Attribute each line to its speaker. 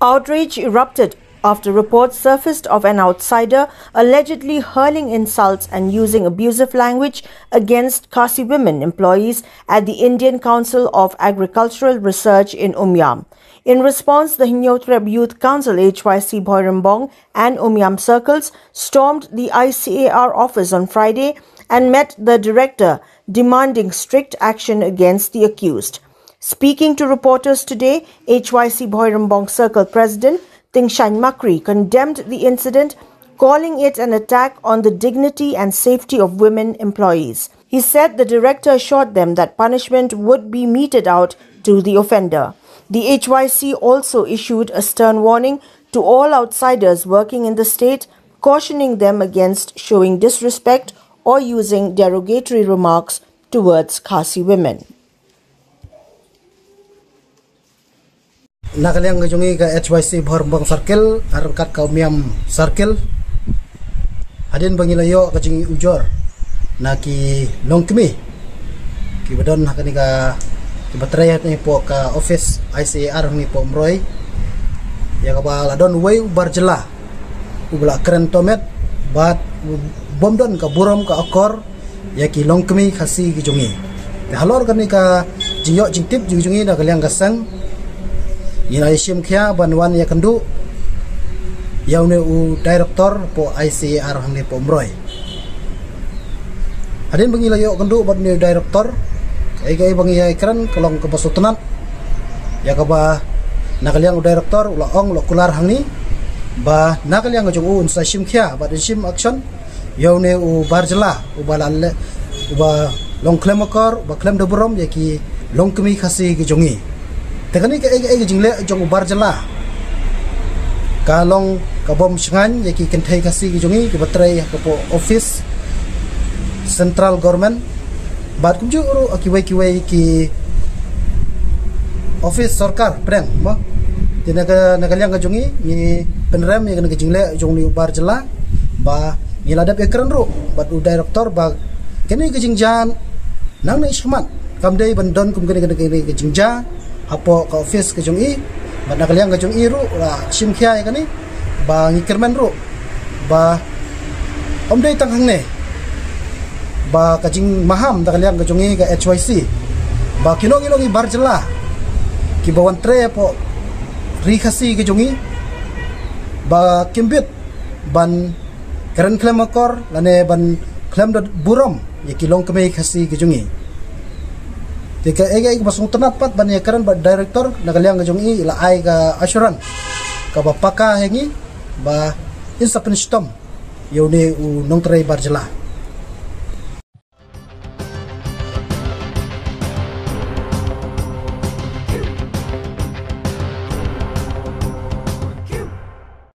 Speaker 1: Outrage erupted after reports surfaced of an outsider allegedly hurling insults and using abusive language against Khasi women employees at the Indian Council of Agricultural Research in Umiam. In response, the Outrage Youth Council HYC Bhoirambong and Umiam circles stormed the ICAR office on Friday and met the director, demanding strict action against the accused. Speaking to reporters today, HYC Bhoirambong Circle President Tingshan Makri condemned the incident, calling it an attack on the dignity and safety of women employees. He said the director assured them that punishment would be meted out to the offender. The HYC also issued a stern warning to all outsiders working in the state, cautioning them against showing disrespect or using derogatory remarks towards Khasi women.
Speaker 2: Nakaliang ngajungi ka HYC Bhoirambong Circle arangkat ka Umiam Circle hadin bangilayo kajing ujor na ki longkmi ki badon hakani ka ki batrayat ni po ka office ICAR ni po mroy ya ka ba ladon way barjela ubla keren tomet bat bomdon ka buram ka akor ya ki longkmi Khasi gijungi halor kani ka jiyo jingtip gijungi na kaliang gasang ina isim kya banwan ya kendu yaune u director po ICAR hangni po mroy hadin bangila yo kendu bat ni director kai bangi ya ikran kolong ke basutunan ya ka ba nakaliang u director ula ong lo kular hangni ba nakaliang jong u sa sim kya bat sim action yaune u barjela u balalle u ba long klemakor ba klem de borom ya ki long kemi Khasi ki jongi tekani ka jingle jong barjela kalong kabom sengan yaki kentai Khasi ki jongi ki batrai ka po office central government bat kumju uru akiwai ki office sarkar preng mo tinaga nakaliang ka jongi ni penrem yang ka jingle jong ni barjela ba ngiladap ekran ru bat u director ba kini ka jingjan nang na isman kamdei bandon kum kini ka jingja apo ka office ka jong i ba nakaliang ka jong i ru la sim khya ka ni ba ngikirman ru ba omdei tang hang ne ba ka jing maham nakaliang ka jong i ka HYC ba kinong ilong i barjela ki bawan tre po ri Khasi ka jong i ba kimbit ban karen klemakor lane ban klem dot burom ya kilong kami Khasi ka jong i tika ega basung tenat pat ban karan ba director nakaliang ka jong i la ai ka assurance ka ba paka hengi ba insa penstom yone u nong tray barjela